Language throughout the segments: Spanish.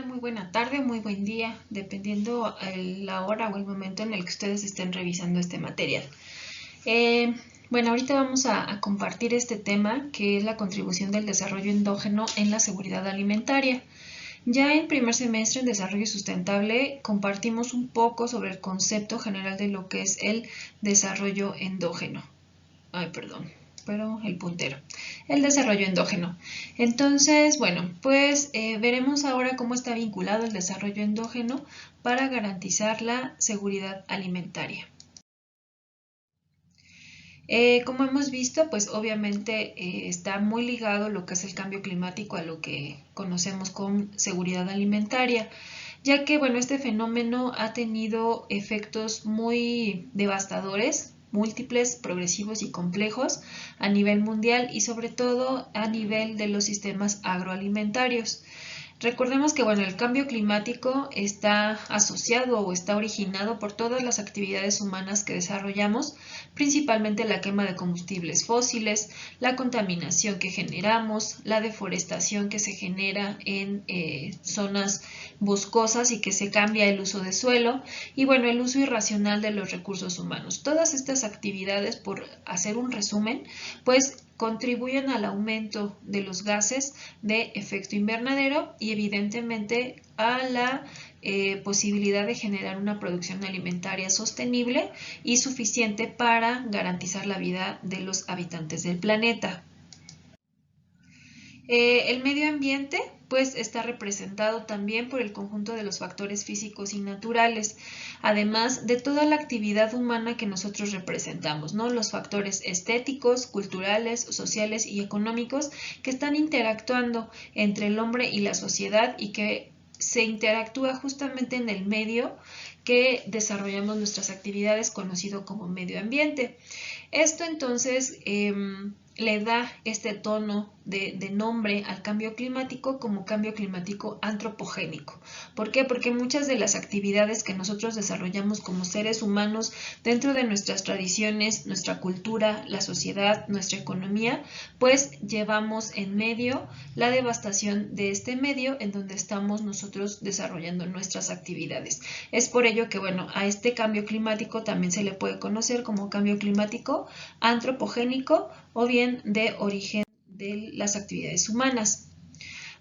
mañana, muy buena tarde, muy buen día, dependiendo la hora o el momento en el que ustedes estén revisando este material. Bueno, ahorita vamos a compartir este tema que es la contribución del desarrollo endógeno en la seguridad alimentaria. Ya en primer semestre en Desarrollo Sustentable compartimos un poco sobre el concepto general de lo que es el desarrollo endógeno. Pero el puntero. El desarrollo endógeno. Entonces, bueno, pues veremos ahora cómo está vinculado el desarrollo endógeno para garantizar la seguridad alimentaria. Como hemos visto, pues obviamente está muy ligado lo que es el cambio climático a lo que conocemos como seguridad alimentaria, ya que bueno, este fenómeno ha tenido efectos muy devastadores, múltiples, progresivos y complejos a nivel mundial y sobre todo a nivel de los sistemas agroalimentarios. Recordemos que bueno, el cambio climático está asociado o está originado por todas las actividades humanas que desarrollamos, principalmente la quema de combustibles fósiles, la contaminación que generamos, la deforestación que se genera en zonas boscosas y que se cambia el uso de suelo y bueno, el uso irracional de los recursos humanos. Todas estas actividades, por hacer un resumen, pues contribuyen al aumento de los gases de efecto invernadero y evidentemente a la posibilidad de generar una producción alimentaria sostenible y suficiente para garantizar la vida de los habitantes del planeta. El medio ambiente pues está representado también por el conjunto de los factores físicos y naturales, además de toda la actividad humana que nosotros representamos, ¿no? Los factores estéticos, culturales, sociales y económicos que están interactuando entre el hombre y la sociedad y que se interactúa justamente en el medio que desarrollamos nuestras actividades, conocido como medio ambiente. Esto entonces le da este tono de nombre al cambio climático como cambio climático antropogénico. ¿Por qué? Porque muchas de las actividades que nosotros desarrollamos como seres humanos dentro de nuestras tradiciones, nuestra cultura, la sociedad, nuestra economía, pues llevamos en medio la devastación de este medio en donde estamos nosotros desarrollando nuestras actividades. Es por ello que, bueno, a este cambio climático también se le puede conocer como cambio climático antropogénico o bien de origen de las actividades humanas.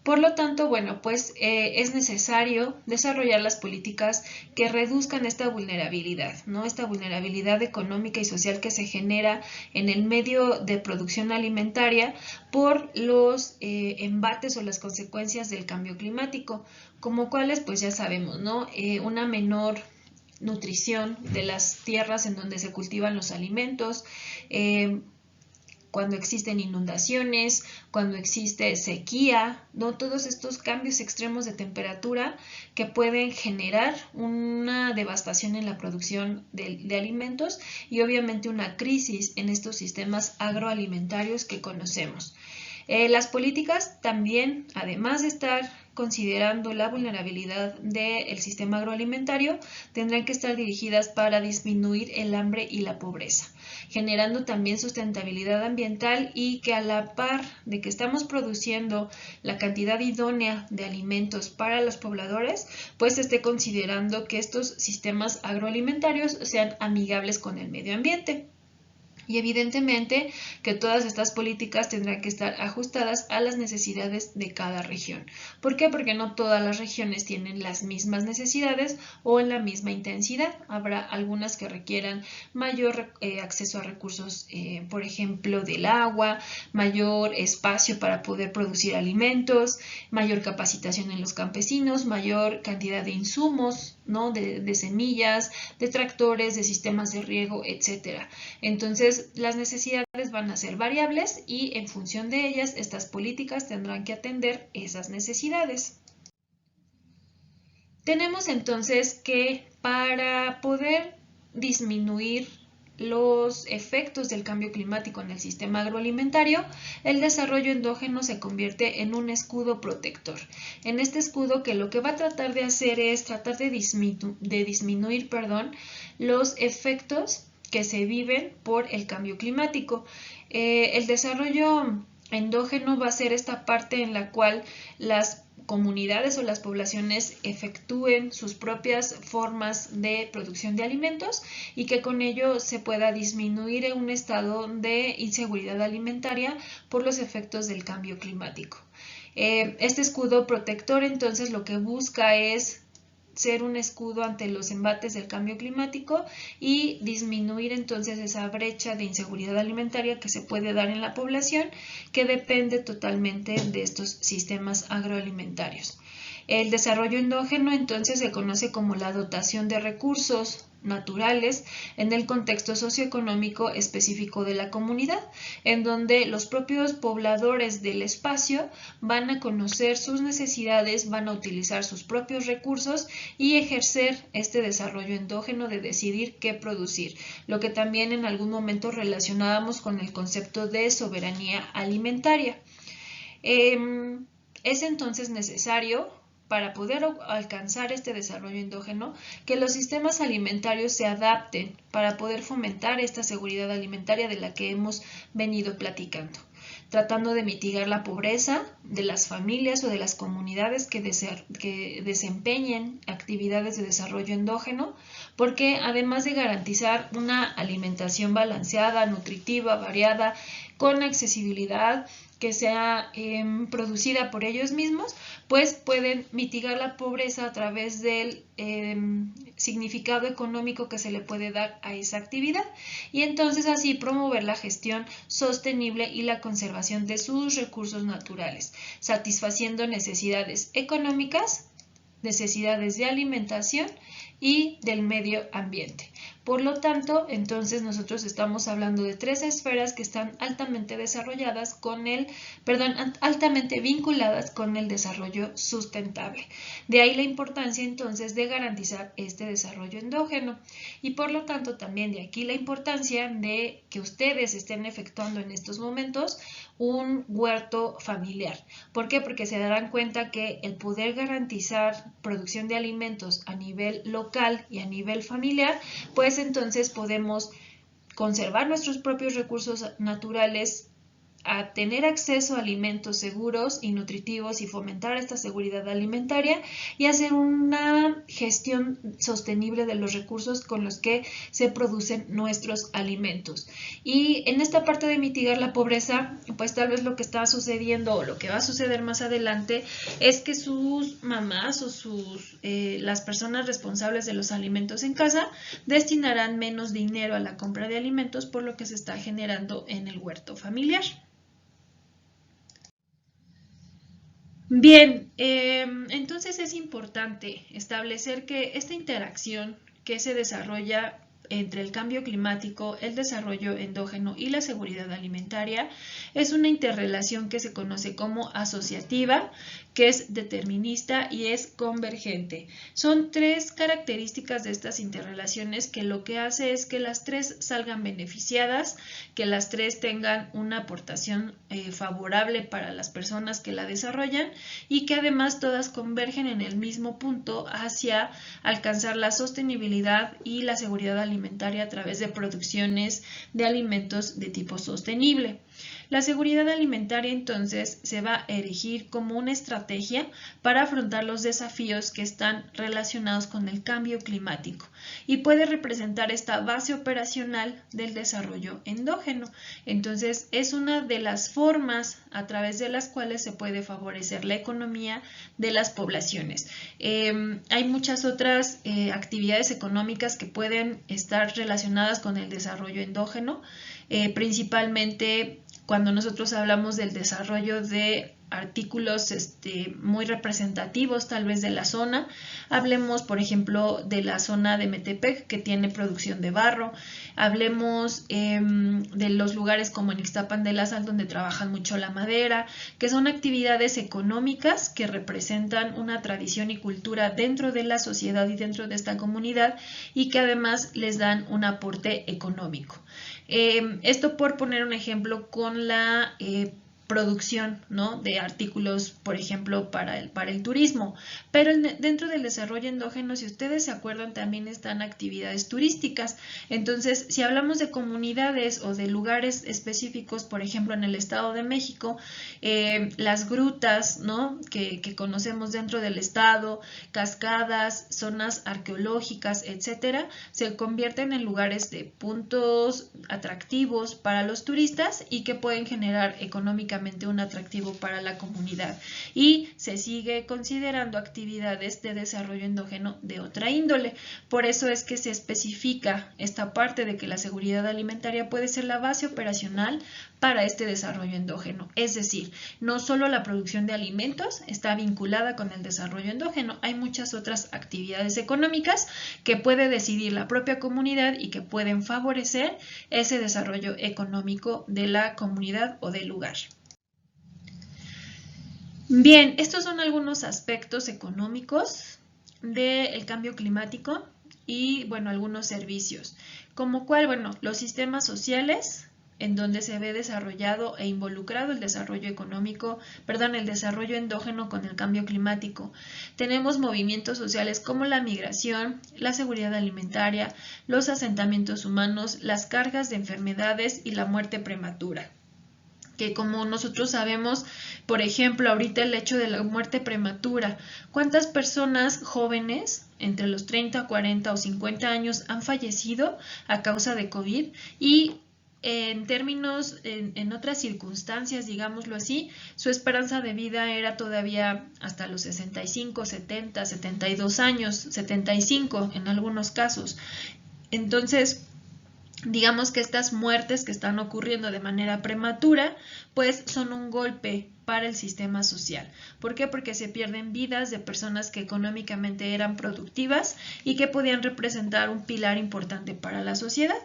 Por lo tanto, bueno, pues es necesario desarrollar las políticas que reduzcan esta vulnerabilidad, ¿no? Esta vulnerabilidad económica y social que se genera en el medio de producción alimentaria por los embates o las consecuencias del cambio climático, como cuáles, pues ya sabemos, ¿no? Una menor nutrición de las tierras en donde se cultivan los alimentos, cuando existen inundaciones, cuando existe sequía, ¿no? Todos estos cambios extremos de temperatura que pueden generar una devastación en la producción de alimentos y obviamente una crisis en estos sistemas agroalimentarios que conocemos. Las políticas también, además de estar considerando la vulnerabilidad del sistema agroalimentario, tendrán que estar dirigidas para disminuir el hambre y la pobreza, generando también sustentabilidad ambiental y que a la par de que estamos produciendo la cantidad idónea de alimentos para los pobladores, pues se esté considerando que estos sistemas agroalimentarios sean amigables con el medio ambiente. Y evidentemente que todas estas políticas tendrán que estar ajustadas a las necesidades de cada región. ¿Por qué? Porque no todas las regiones tienen las mismas necesidades o en la misma intensidad. Habrá algunas que requieran mayor acceso a recursos, por ejemplo, del agua, mayor espacio para poder producir alimentos, mayor capacitación en los campesinos, mayor cantidad de insumos, ¿no? de semillas, de tractores, de sistemas de riego, etcétera. Entonces, las necesidades van a ser variables y en función de ellas, estas políticas tendrán que atender esas necesidades. Tenemos entonces que para poder disminuir los efectos del cambio climático en el sistema agroalimentario, el desarrollo endógeno se convierte en un escudo protector. En este escudo que lo que va a tratar de hacer es tratar de disminuir los efectos que se viven por el cambio climático. El desarrollo endógeno va a ser esta parte en la cual las comunidades o las poblaciones efectúen sus propias formas de producción de alimentos y que con ello se pueda disminuir un estado de inseguridad alimentaria por los efectos del cambio climático. Este escudo protector entonces lo que busca es ser un escudo ante los embates del cambio climático y disminuir entonces esa brecha de inseguridad alimentaria que se puede dar en la población, que depende totalmente de estos sistemas agroalimentarios. El desarrollo endógeno entonces se conoce como la dotación de recursos naturales en el contexto socioeconómico específico de la comunidad, en donde los propios pobladores del espacio van a conocer sus necesidades, van a utilizar sus propios recursos y ejercer este desarrollo endógeno de decidir qué producir, lo que también en algún momento relacionábamos con el concepto de soberanía alimentaria. Es entonces necesario, para poder alcanzar este desarrollo endógeno, que los sistemas alimentarios se adapten para poder fomentar esta seguridad alimentaria de la que hemos venido platicando, tratando de mitigar la pobreza de las familias o de las comunidades que desempeñen actividades de desarrollo endógeno, porque además de garantizar una alimentación balanceada, nutritiva, variada, con accesibilidad, que sea producida por ellos mismos, pues pueden mitigar la pobreza a través del significado económico que se le puede dar a esa actividad y entonces así promover la gestión sostenible y la conservación de sus recursos naturales, satisfaciendo necesidades económicas, necesidades de alimentación y del medio ambiente. Por lo tanto, entonces nosotros estamos hablando de tres esferas que están altamente desarrolladas altamente vinculadas con el desarrollo sustentable. De ahí la importancia entonces de garantizar este desarrollo endógeno y por lo tanto también de aquí la importancia de que ustedes estén efectuando en estos momentos un huerto familiar. ¿Por qué? Porque se darán cuenta que el poder garantizar producción de alimentos a nivel local y a nivel familiar, pues entonces podemos conservar nuestros propios recursos naturales, a tener acceso a alimentos seguros y nutritivos y fomentar esta seguridad alimentaria y hacer una gestión sostenible de los recursos con los que se producen nuestros alimentos. Y en esta parte de mitigar la pobreza, pues tal vez lo que está sucediendo o lo que va a suceder más adelante es que sus mamás o las personas responsables de los alimentos en casa destinarán menos dinero a la compra de alimentos por lo que se está generando en el huerto familiar. Bien, entonces es importante establecer que esta interacción que se desarrolla entre el cambio climático, el desarrollo endógeno y la seguridad alimentaria es una interrelación que se conoce como asociativa, que es determinista y es convergente. Son tres características de estas interrelaciones que lo que hace es que las tres salgan beneficiadas, que las tres tengan una aportación favorable para las personas que la desarrollan y que además todas convergen en el mismo punto hacia alcanzar la sostenibilidad y la seguridad alimentaria a través de producciones de alimentos de tipo sostenible. La seguridad alimentaria entonces se va a erigir como una estrategia para afrontar los desafíos que están relacionados con el cambio climático y puede representar esta base operacional del desarrollo endógeno. Entonces es una de las formas a través de las cuales se puede favorecer la economía de las poblaciones. Hay muchas otras actividades económicas que pueden estar relacionadas con el desarrollo endógeno, principalmente cuando nosotros hablamos del desarrollo de artículos muy representativos tal vez de la zona, hablemos por ejemplo de la zona de Metepec que tiene producción de barro, hablemos de los lugares como en Ixtapan de la Sal donde trabajan mucho la madera, que son actividades económicas que representan una tradición y cultura dentro de la sociedad y dentro de esta comunidad y que además les dan un aporte económico. Esto por poner un ejemplo con la producción, ¿no?, de artículos, por ejemplo, para el turismo. Pero dentro del desarrollo endógeno, si ustedes se acuerdan, también están actividades turísticas. Entonces, si hablamos de comunidades o de lugares específicos, por ejemplo, en el Estado de México, las grutas, ¿no?, que conocemos dentro del estado, cascadas, zonas arqueológicas, etcétera, se convierten en lugares de puntos atractivos para los turistas y que pueden generar económicamente un atractivo para la comunidad, y se sigue considerando actividades de desarrollo endógeno de otra índole. Por eso es que se especifica esta parte de que la seguridad alimentaria puede ser la base operacional para este desarrollo endógeno. Es decir, no solo la producción de alimentos está vinculada con el desarrollo endógeno, hay muchas otras actividades económicas que puede decidir la propia comunidad y que pueden favorecer ese desarrollo económico de la comunidad o del lugar. Bien, estos son algunos aspectos económicos del cambio climático y, bueno, algunos servicios, como cuál, bueno, los sistemas sociales en donde se ve desarrollado e involucrado el desarrollo económico, el desarrollo endógeno con el cambio climático. Tenemos movimientos sociales como la migración, la seguridad alimentaria, los asentamientos humanos, las cargas de enfermedades y la muerte prematura, que como nosotros sabemos, por ejemplo, ahorita el hecho de la muerte prematura, ¿cuántas personas jóvenes entre los 30, 40 o 50 años han fallecido a causa de COVID? Y en términos, en otras circunstancias, digámoslo así, su esperanza de vida era todavía hasta los 65, 70, 72 años, 75 en algunos casos. Entonces, digamos que estas muertes que están ocurriendo de manera prematura, pues son un golpe para el sistema social. ¿Por qué? Porque se pierden vidas de personas que económicamente eran productivas y que podían representar un pilar importante para la sociedad.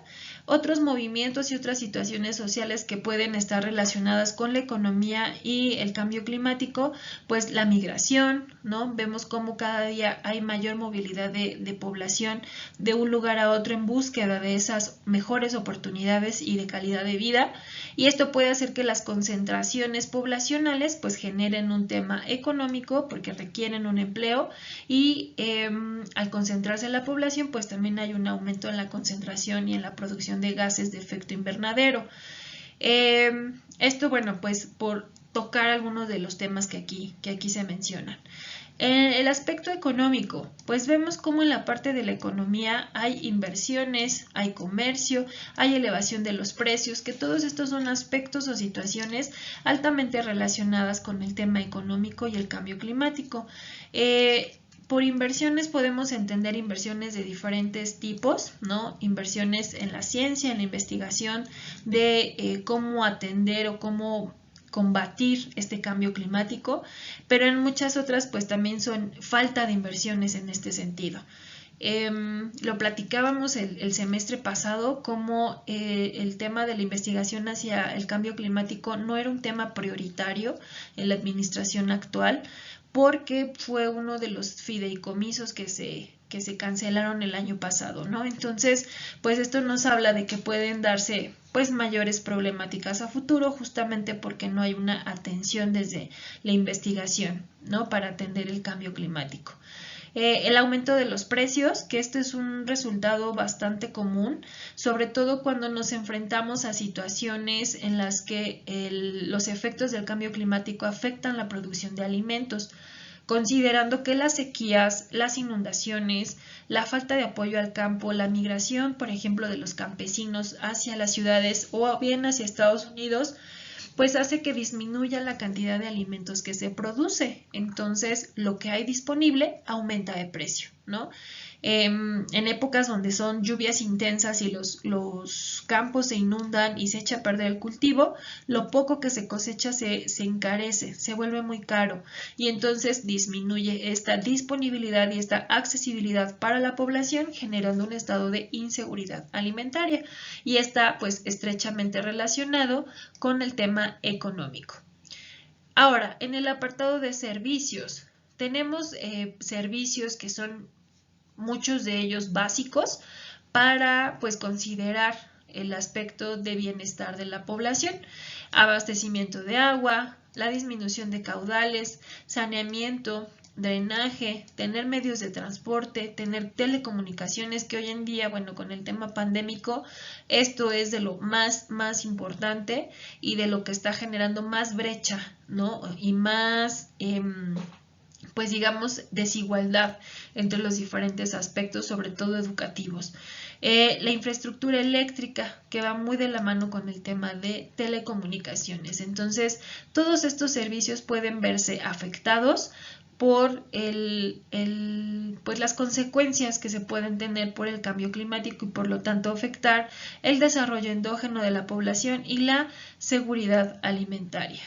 Otros movimientos y otras situaciones sociales que pueden estar relacionadas con la economía y el cambio climático, pues la migración, ¿no? Vemos cómo cada día hay mayor movilidad de población de un lugar a otro en búsqueda de esas mejores oportunidades y de calidad de vida, y esto puede hacer que las concentraciones poblacionales pues generen un tema económico porque requieren un empleo, y al concentrarse la población pues también hay un aumento en la concentración y en la producción de gases de efecto invernadero. Esto, bueno, pues por tocar algunos de los temas que aquí se mencionan. En el aspecto económico, pues vemos cómo en la parte de la economía hay inversiones, hay comercio, hay elevación de los precios, que todos estos son aspectos o situaciones altamente relacionadas con el tema económico y el cambio climático. Por inversiones podemos entender inversiones de diferentes tipos, ¿no? Inversiones en la ciencia, en la investigación de cómo atender o cómo combatir este cambio climático, pero en muchas otras pues también son falta de inversiones en este sentido. Lo platicábamos el semestre pasado, como el tema de la investigación hacia el cambio climático no era un tema prioritario en la administración actual, porque fue uno de los fideicomisos que se cancelaron el año pasado, ¿no? Entonces, pues esto nos habla de que pueden darse pues mayores problemáticas a futuro, justamente porque no hay una atención desde la investigación, ¿no?, para atender el cambio climático. El aumento de los precios, que esto es un resultado bastante común, sobre todo cuando nos enfrentamos a situaciones en las que los efectos del cambio climático afectan la producción de alimentos, considerando que las sequías, las inundaciones, la falta de apoyo al campo, la migración, por ejemplo, de los campesinos hacia las ciudades o bien hacia Estados Unidos, pues hace que disminuya la cantidad de alimentos que se produce. Entonces, lo que hay disponible aumenta de precio, ¿no? En épocas donde son lluvias intensas y los campos se inundan y se echa a perder el cultivo, lo poco que se cosecha se encarece, se vuelve muy caro, y entonces disminuye esta disponibilidad y esta accesibilidad para la población, generando un estado de inseguridad alimentaria, y está pues estrechamente relacionado con el tema económico. Ahora, en el apartado de servicios, tenemos servicios que son muchos de ellos básicos para pues considerar el aspecto de bienestar de la población: abastecimiento de agua, la disminución de caudales, saneamiento, drenaje, tener medios de transporte, tener telecomunicaciones, que hoy en día, bueno, con el tema pandémico, esto es de lo más importante y de lo que está generando más brecha, ¿no? Y más, pues digamos, desigualdad entre los diferentes aspectos, sobre todo educativos. La infraestructura eléctrica, que va muy de la mano con el tema de telecomunicaciones. Entonces, todos estos servicios pueden verse afectados por pues las consecuencias que se pueden tener por el cambio climático y por lo tanto afectar el desarrollo endógeno de la población y la seguridad alimentaria.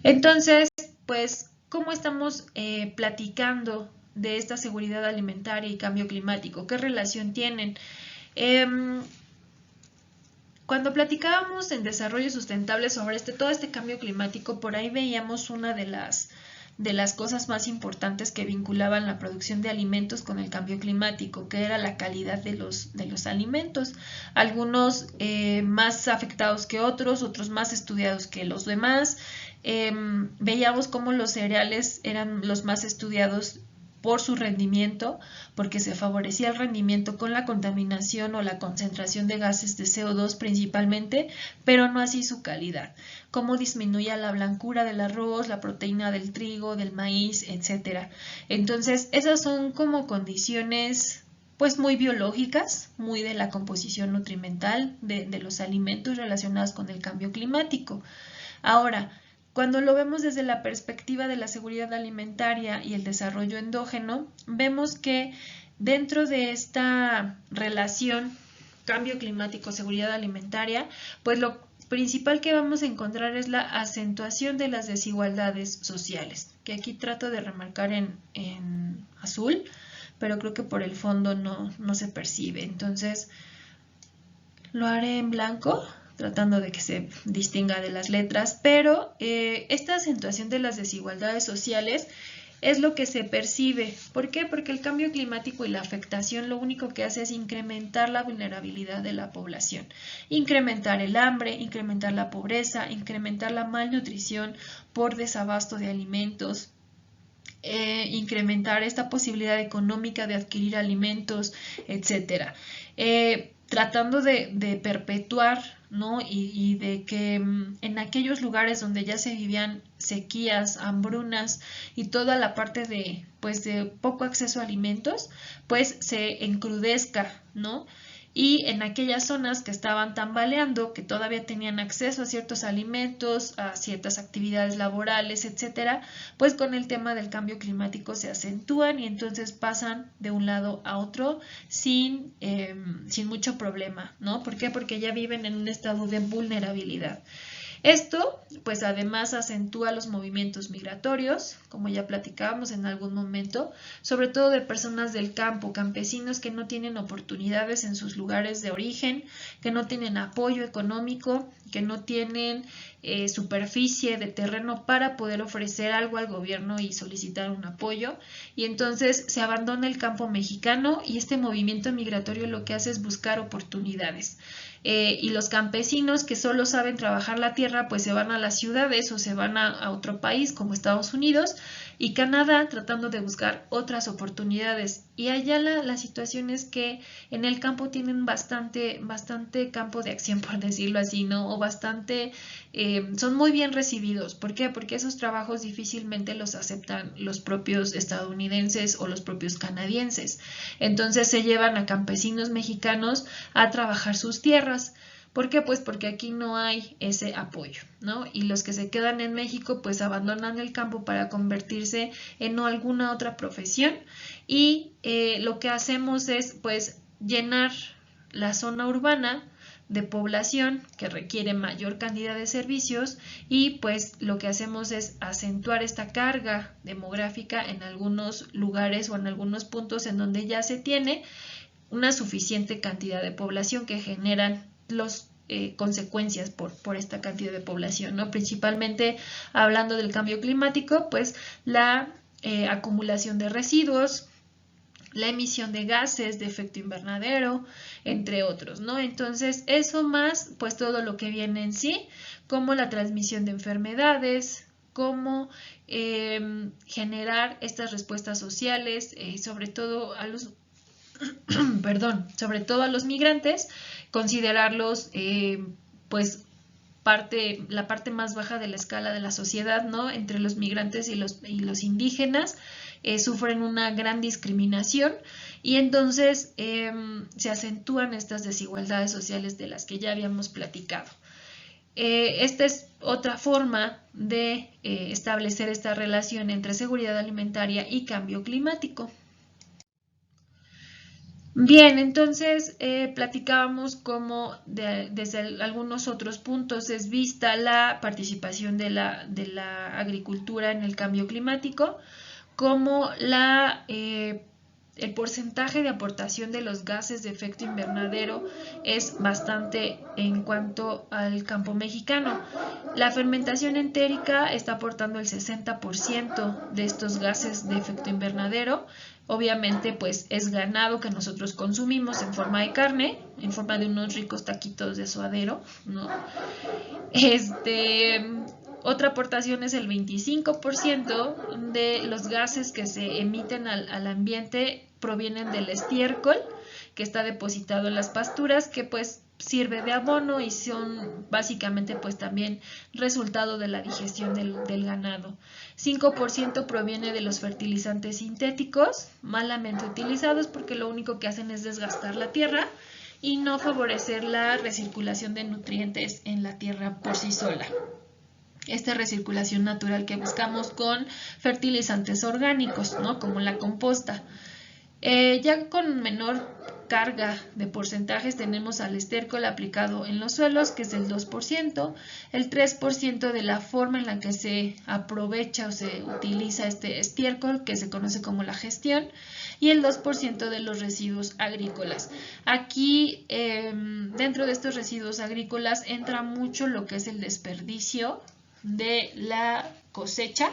Entonces, pues, ¿cómo estamos platicando de esta seguridad alimentaria y cambio climático? ¿Qué relación tienen? Cuando platicábamos en desarrollo sustentable sobre todo este cambio climático, por ahí veíamos una de las cosas más importantes que vinculaban la producción de alimentos con el cambio climático, que era la calidad de los alimentos. Algunos más afectados que otros más estudiados que los demás. Veíamos cómo los cereales eran los más estudiados por su rendimiento, porque se favorecía el rendimiento con la contaminación o la concentración de gases de CO2 principalmente, pero no así su calidad, cómo disminuía la blancura del arroz, la proteína del trigo, del maíz, etc. Entonces, esas son como condiciones pues muy biológicas, muy de la composición nutrimental de los alimentos relacionados con el cambio climático. Ahora, cuando lo vemos desde la perspectiva de la seguridad alimentaria y el desarrollo endógeno, vemos que dentro de esta relación cambio climático, seguridad alimentaria, pues lo principal que vamos a encontrar es la acentuación de las desigualdades sociales, que aquí trato de remarcar en azul, pero creo que por el fondo no se percibe. Entonces, lo haré en blanco, tratando de que se distinga de las letras, pero esta acentuación de las desigualdades sociales es lo que se percibe. ¿Por qué? Porque el cambio climático y la afectación lo único que hace es incrementar la vulnerabilidad de la población, incrementar el hambre, incrementar la pobreza, incrementar la malnutrición por desabasto de alimentos, incrementar esta posibilidad económica de adquirir alimentos, etcétera. Tratando de perpetuar, ¿no? Y de que en aquellos lugares donde ya se vivían sequías, hambrunas y toda la parte de poco acceso a alimentos, pues se encrudezca, ¿no? Y en aquellas zonas que estaban tambaleando, que todavía tenían acceso a ciertos alimentos, a ciertas actividades laborales, etcétera, pues con el tema del cambio climático se acentúan y entonces pasan de un lado a otro sin mucho problema, ¿no? ¿Por qué? Porque ya viven en un estado de vulnerabilidad. Esto, pues además acentúa los movimientos migratorios, como ya platicábamos en algún momento, sobre todo de personas del campo, campesinos que no tienen oportunidades en sus lugares de origen, que no tienen apoyo económico, que no tienen superficie de terreno para poder ofrecer algo al gobierno y solicitar un apoyo, y entonces se abandona el campo mexicano y este movimiento migratorio lo que hace es buscar oportunidades. Y los campesinos que solo saben trabajar la tierra pues se van a las ciudades o se van a otro país como Estados Unidos y Canadá tratando de buscar otras oportunidades. Y allá la situación es que en el campo tienen bastante campo de acción, por decirlo así, ¿no? O bastante, son muy bien recibidos. ¿Por qué? Porque esos trabajos difícilmente los aceptan los propios estadounidenses o los propios canadienses. Entonces se llevan a campesinos mexicanos a trabajar sus tierras. ¿Por qué? Pues porque aquí no hay ese apoyo, ¿no? Y los que se quedan en México pues abandonan el campo para convertirse en alguna otra profesión y lo que hacemos es pues llenar la zona urbana de población que requiere mayor cantidad de servicios y pues lo que hacemos es acentuar esta carga demográfica en algunos lugares o en algunos puntos en donde ya se tiene una suficiente cantidad de población que generan los consecuencias por esta cantidad de población, ¿no? Principalmente hablando del cambio climático, pues la acumulación de residuos, la emisión de gases de efecto invernadero, entre otros, ¿no? Entonces, eso más, pues todo lo que viene en sí, como la transmisión de enfermedades, cómo generar estas respuestas sociales, sobre todo a los, perdón, sobre todo a los migrantes, considerarlos, pues, la parte más baja de la escala de la sociedad, ¿no? Entre los migrantes y los indígenas sufren una gran discriminación y entonces se acentúan estas desigualdades sociales de las que ya habíamos platicado. Esta es otra forma de establecer esta relación entre seguridad alimentaria y cambio climático. Bien, entonces platicábamos cómo desde algunos otros puntos es vista la participación de la agricultura en el cambio climático, como el porcentaje de aportación de los gases de efecto invernadero es bastante en cuanto al campo mexicano. La fermentación entérica está aportando el 60% de estos gases de efecto invernadero. Obviamente, pues es ganado que nosotros consumimos en forma de carne, en forma de unos ricos taquitos de suadero, ¿no? Otra aportación es el 25% de los gases que se emiten al ambiente provienen del estiércol que está depositado en las pasturas, que pues sirve de abono y son básicamente pues también resultado de la digestión del ganado. 5% proviene de los fertilizantes sintéticos malamente utilizados porque lo único que hacen es desgastar la tierra y no favorecer la recirculación de nutrientes en la tierra por sí sola. Esta recirculación natural que buscamos con fertilizantes orgánicos, ¿no? Como la composta. Ya con menor carga de porcentajes tenemos al estiércol aplicado en los suelos, que es el 2%, el 3% de la forma en la que se aprovecha o se utiliza este estiércol, que se conoce como la gestión, y el 2% de los residuos agrícolas. Aquí, dentro de estos residuos agrícolas, entra mucho lo que es el desperdicio de la cosecha,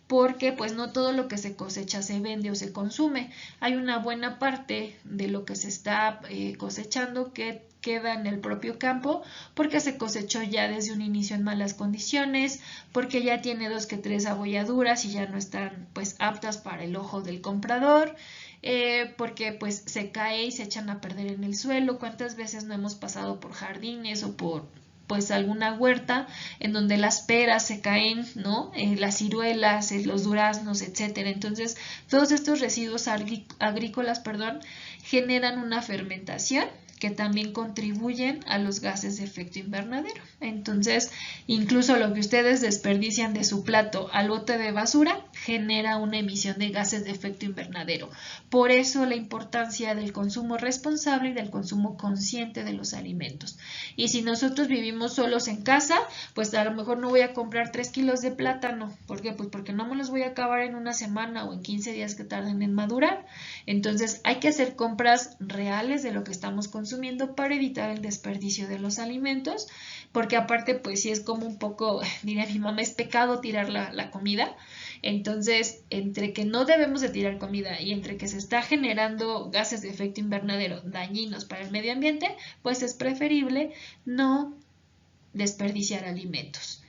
porque pues no todo lo que se cosecha se vende o se consume. Hay una buena parte de lo que se está cosechando que queda en el propio campo porque se cosechó ya desde un inicio en malas condiciones, porque ya tiene 2 que 3 abolladuras y ya no están pues aptas para el ojo del comprador, porque pues se cae y se echan a perder en el suelo. ¿Cuántas veces no hemos pasado por jardines o por pues alguna huerta en donde las peras se caen, ¿no? Las ciruelas, los duraznos, etcétera? Entonces, todos estos residuos agrícolas, generan una fermentación que también contribuyen a los gases de efecto invernadero. Entonces, incluso lo que ustedes desperdician de su plato al bote de basura genera una emisión de gases de efecto invernadero. Por eso la importancia del consumo responsable y del consumo consciente de los alimentos. Y si nosotros vivimos solos en casa, pues a lo mejor no voy a comprar 3 kilos de plátano. ¿Por qué? Pues porque no me los voy a acabar en una semana o en 15 días que tarden en madurar. Entonces hay que hacer compras reales de lo que estamos consumiendo para evitar el desperdicio de los alimentos, porque aparte pues sí es como un poco, diría mi mamá, es pecado tirar la comida. Entonces, entre que no debemos de tirar comida y entre que se está generando gases de efecto invernadero dañinos para el medio ambiente, pues es preferible no desperdiciar alimentos.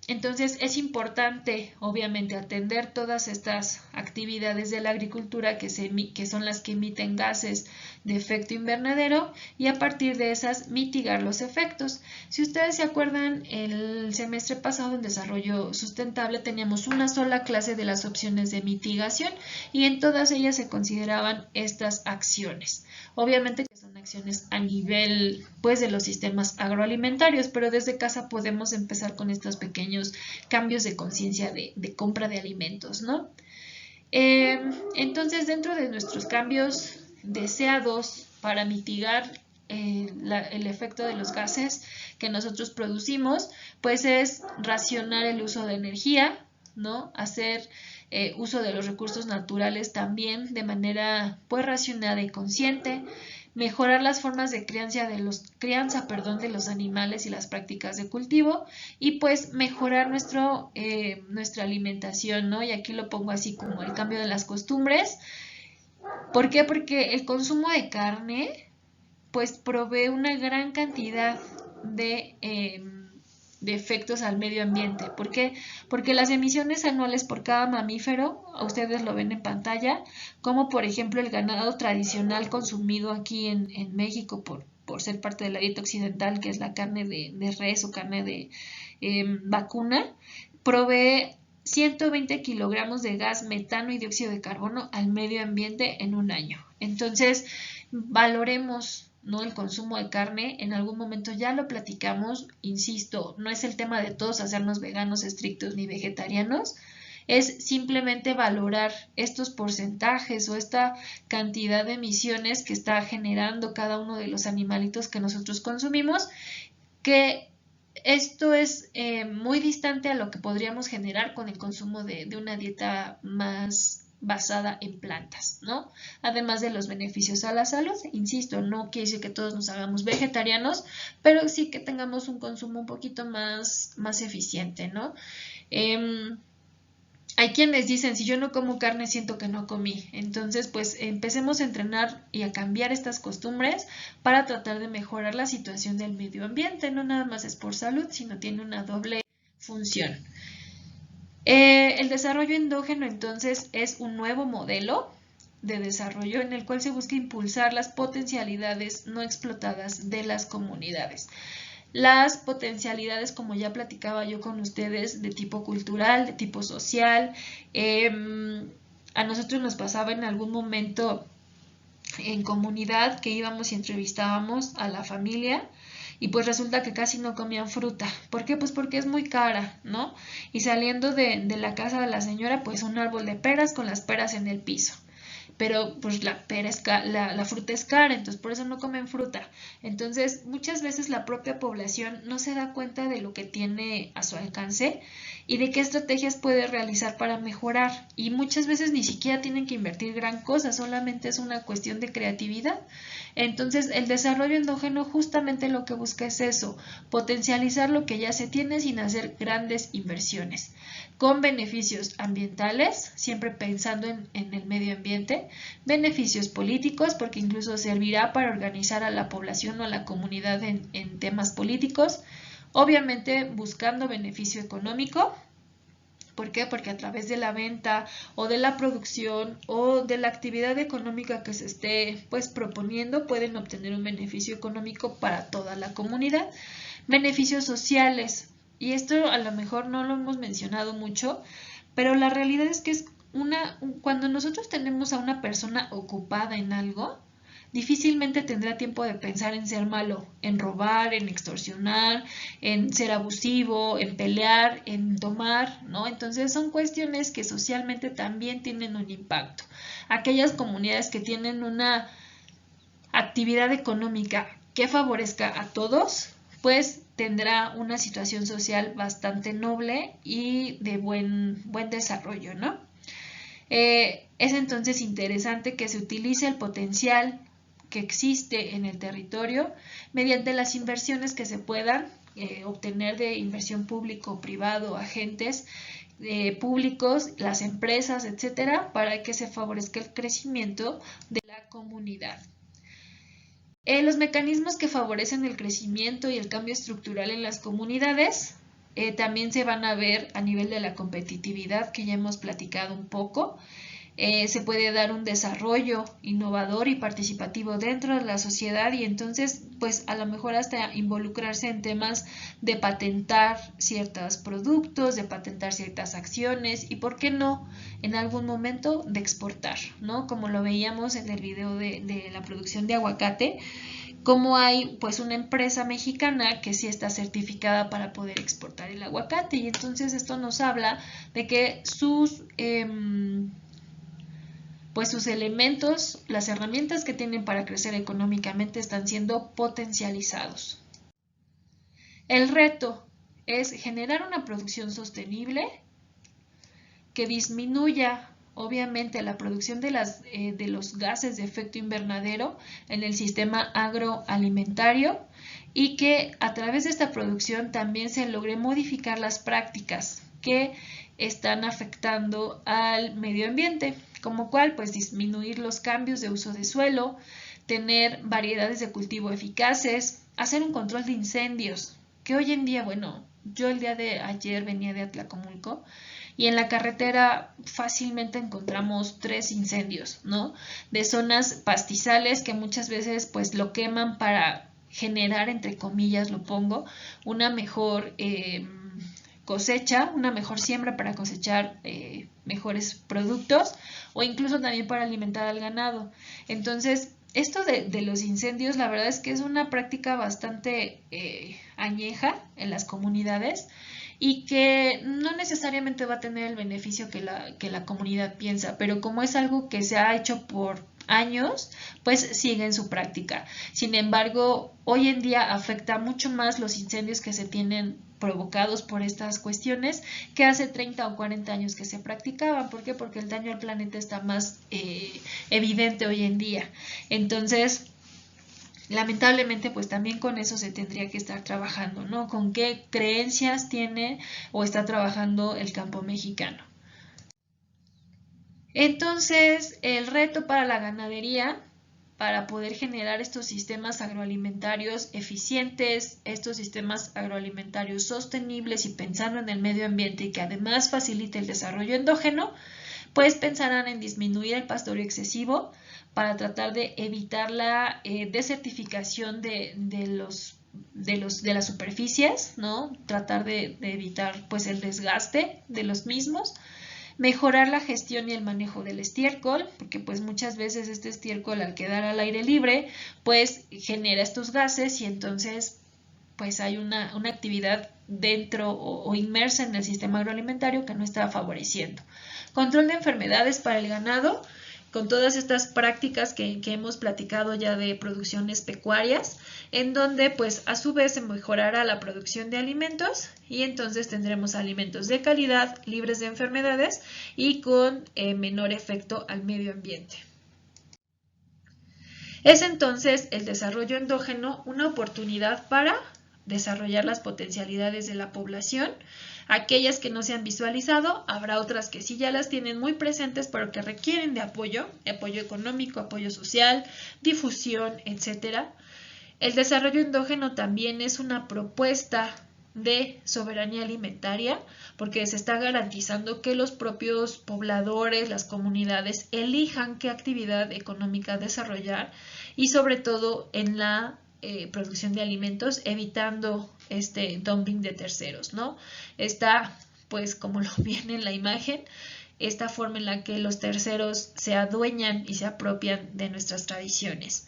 Entonces es importante obviamente atender todas estas actividades de la agricultura que son las que emiten gases de efecto invernadero y a partir de esas mitigar los efectos. Si ustedes se acuerdan, el semestre pasado en desarrollo sustentable teníamos una sola clase de las opciones de mitigación y en todas ellas se consideraban estas acciones. Obviamente que son acciones a nivel pues de los sistemas agroalimentarios, pero desde casa podemos empezar con estos pequeños cambios de conciencia de compra de alimentos, ¿no? Entonces, dentro de nuestros cambios deseados para mitigar el efecto de los gases que nosotros producimos, pues es racionar el uso de energía, ¿no? Hacer uso de los recursos naturales también de manera pues racionada y consciente, mejorar las formas de crianza de los animales y las prácticas de cultivo y pues mejorar nuestra alimentación, ¿no? Y aquí lo pongo así como el cambio de las costumbres, ¿Por qué? Porque el consumo de carne pues provee una gran cantidad de efectos al medio ambiente. ¿Por qué? Porque las emisiones anuales por cada mamífero, ustedes lo ven en pantalla, como por ejemplo el ganado tradicional consumido aquí en México por ser parte de la dieta occidental, que es la carne de res o carne de vacuna, provee 120 kilogramos de gas metano y dióxido de carbono al medio ambiente en un año. Entonces, valoremos, ¿no?, el consumo de carne. En algún momento ya lo platicamos, insisto, no es el tema de todos hacernos veganos estrictos ni vegetarianos, es simplemente valorar estos porcentajes o esta cantidad de emisiones que está generando cada uno de los animalitos que nosotros consumimos, que esto es muy distante a lo que podríamos generar con el consumo de una dieta más basada en plantas, ¿no? Además de los beneficios a la salud, insisto, no quiere decir que todos nos hagamos vegetarianos, pero sí que tengamos un consumo un poquito más eficiente, ¿no? Hay quienes dicen, si yo no como carne, siento que no comí. Entonces, pues empecemos a entrenar y a cambiar estas costumbres para tratar de mejorar la situación del medio ambiente. No nada más es por salud, sino tiene una doble función. El desarrollo endógeno, entonces, es un nuevo modelo de desarrollo en el cual se busca impulsar las potencialidades no explotadas de las comunidades. Las potencialidades, como ya platicaba yo con ustedes, de tipo cultural, de tipo social. A nosotros nos pasaba en algún momento en comunidad que íbamos y entrevistábamos a la familia y pues resulta que casi no comían fruta. ¿Por qué? Pues porque es muy cara, ¿no? Y saliendo de la casa de la señora, pues un árbol de peras con las peras en el piso. Pero pues la fruta es cara, entonces por eso no comen fruta. Entonces muchas veces la propia población no se da cuenta de lo que tiene a su alcance y de qué estrategias puede realizar para mejorar, y muchas veces ni siquiera tienen que invertir gran cosa, solamente es una cuestión de creatividad. Entonces el desarrollo endógeno justamente lo que busca es eso, potencializar lo que ya se tiene sin hacer grandes inversiones, con beneficios ambientales, siempre pensando en el medio ambiente, beneficios políticos, porque incluso servirá para organizar a la población o a la comunidad en temas políticos, obviamente buscando beneficio económico. ¿Por qué? Porque a través de la venta o de la producción o de la actividad económica que se esté pues proponiendo, pueden obtener un beneficio económico para toda la comunidad. Beneficios sociales, y esto a lo mejor no lo hemos mencionado mucho, pero la realidad es que es cuando nosotros tenemos a una persona ocupada en algo, difícilmente tendrá tiempo de pensar en ser malo, en robar, en extorsionar, en ser abusivo, en pelear, en tomar, ¿no? Entonces son cuestiones que socialmente también tienen un impacto. Aquellas comunidades que tienen una actividad económica que favorezca a todos, pues tendrá una situación social bastante noble y de buen desarrollo, ¿no? Es entonces interesante que se utilice el potencial que existe en el territorio mediante las inversiones que se puedan obtener de inversión público, privado, agentes públicos, las empresas, etcétera, para que se favorezca el crecimiento de la comunidad. Los mecanismos que favorecen el crecimiento y el cambio estructural en las comunidades también se van a ver a nivel de la competitividad, que ya hemos platicado un poco. Se puede dar un desarrollo innovador y participativo dentro de la sociedad, y entonces pues a lo mejor hasta involucrarse en temas de patentar ciertos productos, de patentar ciertas acciones y por qué no en algún momento de exportar, ¿no? Como lo veíamos en el video de la producción de aguacate, como hay pues una empresa mexicana que sí está certificada para poder exportar el aguacate, y entonces esto nos habla de que sus elementos, las herramientas que tienen para crecer económicamente están siendo potencializados. El reto es generar una producción sostenible que disminuya obviamente la producción de los gases de efecto invernadero en el sistema agroalimentario, y que a través de esta producción también se logre modificar las prácticas que están afectando al medio ambiente. como cuál, pues disminuir los cambios de uso de suelo, tener variedades de cultivo eficaces, hacer un control de incendios, que hoy en día, bueno, yo el día de ayer venía de Atlacomulco y en la carretera fácilmente encontramos 3 incendios, ¿no? De zonas pastizales que muchas veces pues lo queman para generar, entre comillas lo pongo, una mejor cosecha, una mejor siembra para cosechar mejores productos o incluso también para alimentar al ganado. Entonces, esto de los incendios, la verdad es que es una práctica bastante añeja en las comunidades y que no necesariamente va a tener el beneficio que la comunidad piensa, pero como es algo que se ha hecho por años, pues sigue en su práctica. Sin embargo, hoy en día afecta mucho más los incendios que se tienen provocados por estas cuestiones que hace 30 o 40 años que se practicaban. ¿Por qué? Porque el daño al planeta está más evidente hoy en día. Entonces, lamentablemente, pues también con eso se tendría que estar trabajando, ¿no? Con qué creencias tiene o está trabajando el campo mexicano. Entonces, el reto para la ganadería, para poder generar estos sistemas agroalimentarios eficientes, estos sistemas agroalimentarios sostenibles y pensando en el medio ambiente y que además facilite el desarrollo endógeno, pues pensarán en disminuir el pastoreo excesivo para tratar de evitar la desertificación de las superficies, ¿no? Tratar de evitar pues el desgaste de los mismos. Mejorar la gestión y el manejo del estiércol, porque pues muchas veces este estiércol al quedar al aire libre, pues genera estos gases y entonces pues hay una actividad dentro o inmersa en el sistema agroalimentario que no está favoreciendo. Control de enfermedades para el ganado, con todas estas prácticas que hemos platicado ya de producciones pecuarias, en donde pues a su vez se mejorará la producción de alimentos y entonces tendremos alimentos de calidad, libres de enfermedades y con menor efecto al medio ambiente. Es entonces el desarrollo endógeno una oportunidad para desarrollar las potencialidades de la población. Aquellas que no se han visualizado, habrá otras que sí ya las tienen muy presentes, pero que requieren de apoyo económico, apoyo social, difusión, etc. El desarrollo endógeno también es una propuesta de soberanía alimentaria, porque se está garantizando que los propios pobladores, las comunidades, elijan qué actividad económica desarrollar y sobre todo en la producción de alimentos, evitando este dumping de terceros, ¿no? Está, pues, como lo viene en la imagen, esta forma en la que los terceros se adueñan y se apropian de nuestras tradiciones.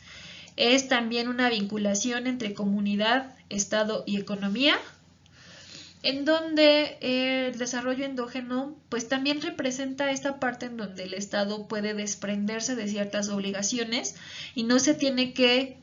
Es también una vinculación entre comunidad, Estado y economía, en donde el desarrollo endógeno pues también representa esta parte en donde el Estado puede desprenderse de ciertas obligaciones y no se tiene que,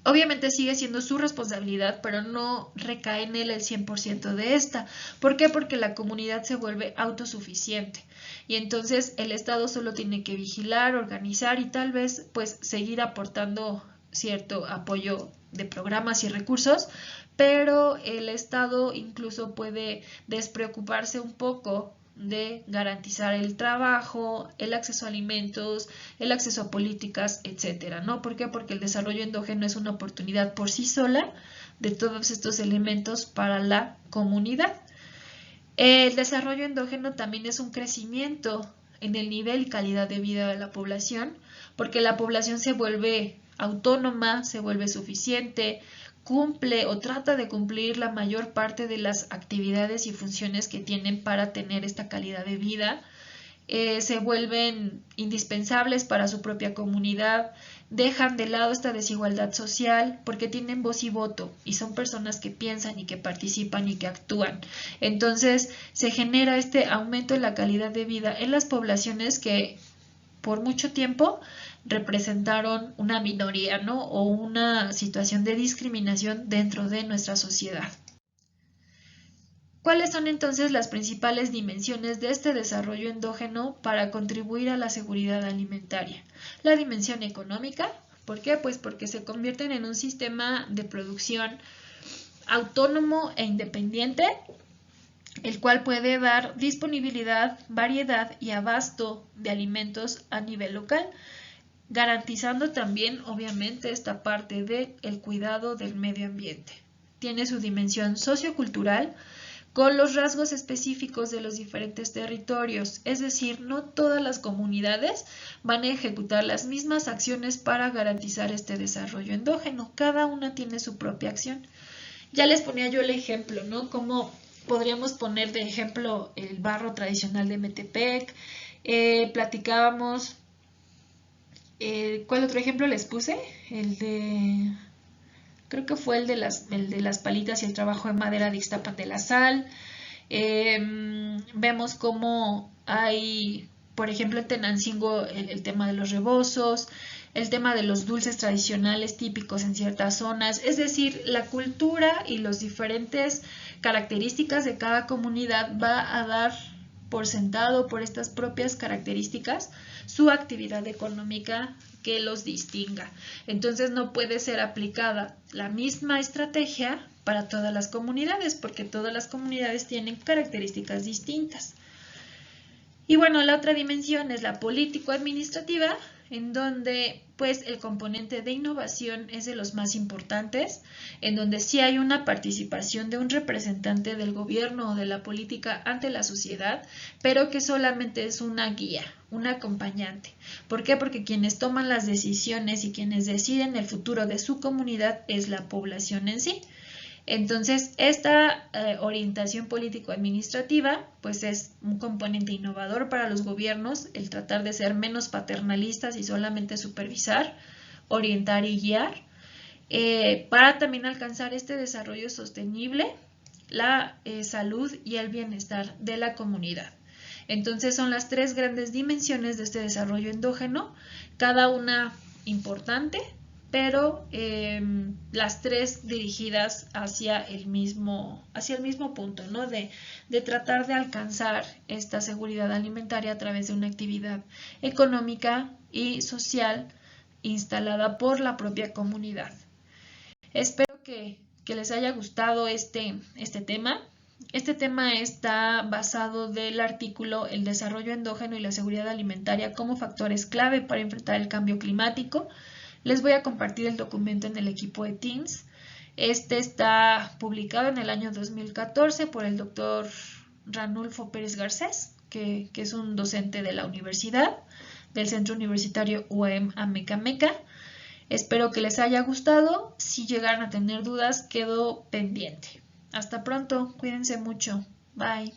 obviamente sigue siendo su responsabilidad, pero no recae en él el 100% de esta. ¿Por qué? Porque la comunidad se vuelve autosuficiente y entonces el Estado solo tiene que vigilar, organizar y tal vez pues seguir aportando cierto apoyo de programas y recursos, pero el Estado incluso puede despreocuparse un poco de garantizar el trabajo, el acceso a alimentos, el acceso a políticas, etcétera, ¿no? ¿Por qué? Porque el desarrollo endógeno es una oportunidad por sí sola de todos estos elementos para la comunidad. El desarrollo endógeno también es un crecimiento en el nivel y calidad de vida de la población, porque la población se vuelve autónoma, se vuelve suficiente, cumple o trata de cumplir la mayor parte de las actividades y funciones que tienen para tener esta calidad de vida, se vuelven indispensables para su propia comunidad, dejan de lado esta desigualdad social porque tienen voz y voto y son personas que piensan y que participan y que actúan. Entonces se genera este aumento en la calidad de vida en las poblaciones que por mucho tiempo representaron una minoría, ¿no? O una situación de discriminación dentro de nuestra sociedad. ¿Cuáles son entonces las principales dimensiones de este desarrollo endógeno para contribuir a la seguridad alimentaria? La dimensión económica, ¿por qué? Pues porque se convierten en un sistema de producción autónomo e independiente, el cual puede dar disponibilidad, variedad y abasto de alimentos a nivel local, garantizando también, obviamente, esta parte del cuidado del medio ambiente. Tiene su dimensión sociocultural con los rasgos específicos de los diferentes territorios, es decir, no todas las comunidades van a ejecutar las mismas acciones para garantizar este desarrollo endógeno, cada una tiene su propia acción. Ya les ponía yo el ejemplo, ¿no? Como podríamos poner de ejemplo el barro tradicional de Metepec, platicábamos, ¿cuál otro ejemplo les puse? Creo que fue el de las palitas y el trabajo de madera de Ixtapan de la Sal. Vemos cómo hay, por ejemplo, en Tenancingo el tema de los rebozos, el tema de los dulces tradicionales típicos en ciertas zonas, es decir, la cultura y las diferentes características de cada comunidad va a dar por sentado por estas propias características su actividad económica que los distinga. Entonces no puede ser aplicada la misma estrategia para todas las comunidades porque todas las comunidades tienen características distintas. Y bueno, la otra dimensión es la político-administrativa, en donde pues el componente de innovación es de los más importantes, en donde sí hay una participación de un representante del gobierno o de la política ante la sociedad, pero que solamente es una guía, un acompañante. ¿Por qué? Porque quienes toman las decisiones y quienes deciden el futuro de su comunidad es la población en sí. Entonces, esta orientación político-administrativa pues es un componente innovador para los gobiernos, el tratar de ser menos paternalistas y solamente supervisar, orientar y guiar, para también alcanzar este desarrollo sostenible, la salud y el bienestar de la comunidad. Entonces, son las tres grandes dimensiones de este desarrollo endógeno, cada una importante, pero las tres dirigidas hacia el mismo punto, ¿no? De tratar de alcanzar esta seguridad alimentaria a través de una actividad económica y social instalada por la propia comunidad. Espero que les haya gustado este tema. Este tema está basado del artículo El desarrollo endógeno y la seguridad alimentaria como factores clave para enfrentar el cambio climático. Les voy a compartir el documento en el equipo de Teams. Este está publicado en el año 2014 por el doctor Ranulfo Pérez Garcés, que es un docente de la universidad, del Centro Universitario UAM Amecameca. Espero que les haya gustado. Si llegaran a tener dudas, quedo pendiente. Hasta pronto. Cuídense mucho. Bye.